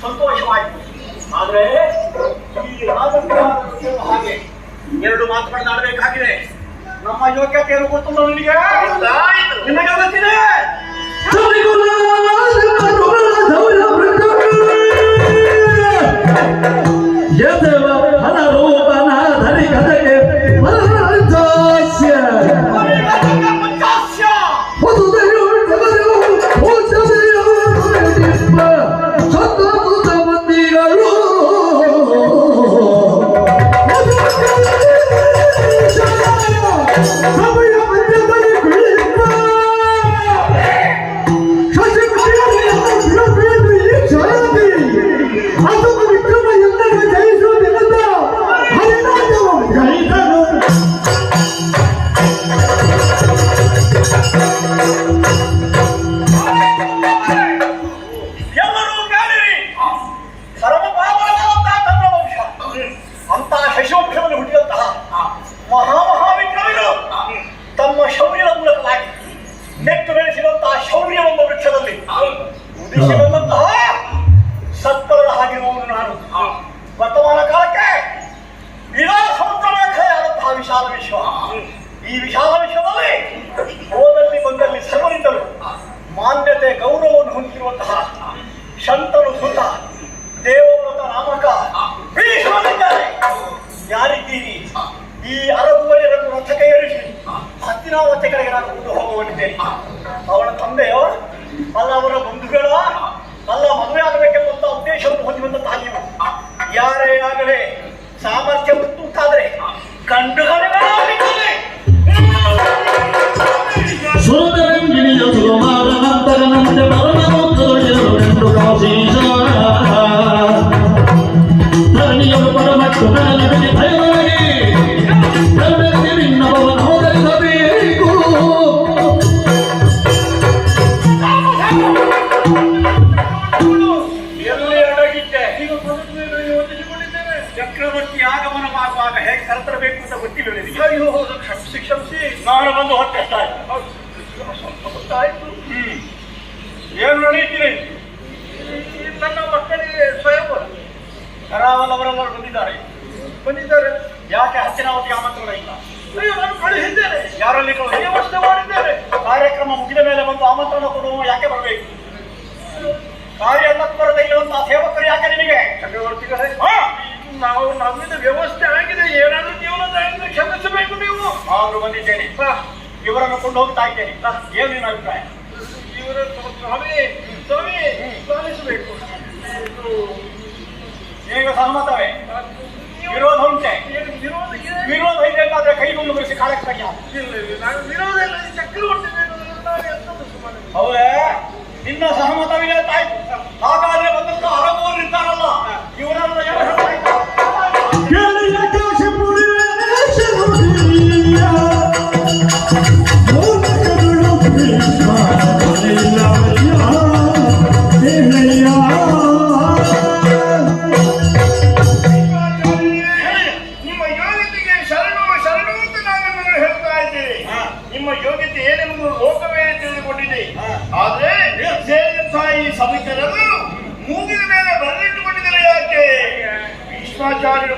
ಸಂತೋಷವಾಯಿತು. ಆದ್ರೆ ಈ ರಾಜಕೀಯ ಹಾಗೆ ಎರಡು ಮಾತುಗಳನ್ನಾಡಬೇಕಾಗಿದೆ. ನಮ್ಮ ಯೋಗ್ಯತೆಯನ್ನು ಗೊತ್ತುಂಟು ನಿನಗೆ? ನಿನಗೆ ಗೊತ್ತಿದೆ? ಮಹಾಮಹಾವಿಕ್ರಮಿಗಳು ತಮ್ಮ ಶೌರ್ಯದ ಮೂಲಕವಾಗಿ ನೆಟ್ಟು ಬೆಳೆಸಿದಂತಹ ಶೌರ್ಯ ಎಂಬ ವೃಕ್ಷದಲ್ಲಿ ಉದಿಸಿ ಬಂದಂತಹ ಸತ್ಪರದ ಹಾಗಿರುವವನು ನಾನು. ವರ್ತಮಾನ ಕಾಲಕ್ಕೆ ವಿಲಾಸವಂತನಾದಂತಹ ವಿಶಾಲ ವಿಶ್ವ. ಈ ವಿಶಾಲ ವಿಶ್ವದಲ್ಲಿ ಹೋದಲ್ಲಿ ಬಂದಲ್ಲಿ ಸರ್ವರಿಂದಲೂ ಮಾನ್ಯತೆ ಗೌರವವನ್ನು ಹೊಂದಿರುವಂತಹ ಶಂತನು ಸುತ ದೇವವ್ರತ ನಾಮಕ ಭೀಷ್ಮನಿದ್ದಾರೆ. ಯಾರಿದ್ದೀರಿ? ಈ ಅರಗುವರೆಯನ್ನು ರಥಕ್ಕೆ ಏರಿಸಿ ಹತ್ತಿನಾವತ್ತೆ ಕಡೆಗೆ ನಾನು ಮುಂದೆ ಹೋಗುವಂತಿದ್ದೇನೆ. ಅವಳ ತಂದೆಯೋ ಅಲ್ಲ, ಅವರ ಬಂಧುಗಳ ಅಲ್ಲ, ಮದುವೆ ಆಗಬೇಕೆಂಬಂತ ಉದ್ದೇಶವನ್ನು ಹೊಂದಿರುವಂತಹ ನೀವು ಯಾರೇ ಆಗಲೇ ಸಾಮರ್ಥ್ಯ ಉಂಟಾದರೆ ಕಂಡುಗಳಾಗುತ್ತದೆ. ಚಕ್ರವರ್ತಿ ಆಗಮನವಾಗುವಾಗ ಹೇಗೆ ಕರೆತರಬೇಕು ಅಂತ ಗೊತ್ತಿಲ್ಲ ನಿನಗೆ? ಕ್ಷಮಿಸಿ, ನಾನು ಬಂದು ಹೊತ್ತಾಯ್ತು. ಏನು ನಡೆಯುತ್ತೀರಿ? ನನ್ನ ಮಕ್ಕಳಿಗೆ ಸ್ವಯಂವರ ಕರಾವಲ್ ಅವರೆಲ್ಲರೂ ಬಂದಿದ್ದಾರೆ. ಯಾಕೆ ಹತ್ತಿನಾವತಿಗೆ ಆಮಂತ್ರಣ ಇಲ್ಲ? ನಾನು ಕಳುಹಿದ್ದೇನೆ. ಯಾರಲ್ಲಿ ವ್ಯವಸ್ಥೆ ಮಾಡಿದ್ದೇನೆ. ಕಾರ್ಯಕ್ರಮ ಮುಗಿದ ಮೇಲೆ ಬಂದು ಆಮಂತ್ರಣ ಕೊಡುವ ಯಾಕೆ ಬರಬೇಕು? ಕಾರ್ಯ ತತ್ಪರತೆ ಇರುವಂತಹ ಸೇವಕರು ಯಾಕೆ ನಿನಗೆ? ಚಕ್ರವರ್ತಿಗಳೇ, ನಾವು ನಮ್ಮಿಂದ ವ್ಯವಸ್ಥೆ ಆಗಿದೆ. ಏನಾದ್ರೂ ಜೀವನದ ಕ್ಷಮಿಸಬೇಕು. ನೀವು ಆದ್ರೂ ಬಂದಿದ್ದೇನೆ. ಇವರನ್ನು ಕೊಂಡು ಹೋಗ್ತಾ ಇದ್ದೇನೆ. ಏನು ನಿನ್ನ ಅಭಿಪ್ರಾಯ? ಇವರ ಸ್ವಾಮಿಸಬೇಕು. ಈಗ ಸಹಮತವೇ? ವಿರೋಧ ಉಂಟೆ? ವಿರೋಧ ಇರಬೇಕಾದ್ರೆ ಕೈಗೊಂಡು ಬರೆಸಿ ಕಾಲಕ್ಕೆ ತೆಗೆಯ. ನಾನು ವಿರೋಧ ಇಲ್ಲ. ಚಕ್ರವರ್ತಿ ಹೌದೇ? ನಿನ್ನ ಸಹಮತವಿದೆ ತಾಯ್ತು. ಹಾಗಾದ್ರೆ ಬಂದಂತ ಅರಗುವರು ಇದ್ದಾರಲ್ಲ, ಇವರೆಲ್ಲ ಏನು ಹೇಳ್ತಾಯ್ತು? ನಿಮ್ಮ ಯೋಗ್ಯತೆಗೆ ಶರಣು ಶರಣು ಅಂತ ನಾನು ಹೇಳ್ತಾ ಇದ್ದೀನಿ. ನಿಮ್ಮ ಯೋಗ್ಯತೆ ಏನೆಂಬುದು ಲೋಕವೇ ತಿಳಿದುಕೊಂಡಿದೆ. ಆದ್ರೆ ಸಾಯಿ ಸಭಿಕರನ್ನು ಮೂಗಿನ ಮೇಲೆ ಬರಲಿಟ್ಟುಕೊಂಡಿದ್ದಾರೆ. ಯಾಕೆ? ಭೀಷ್ಮಾಚಾರ್ಯರು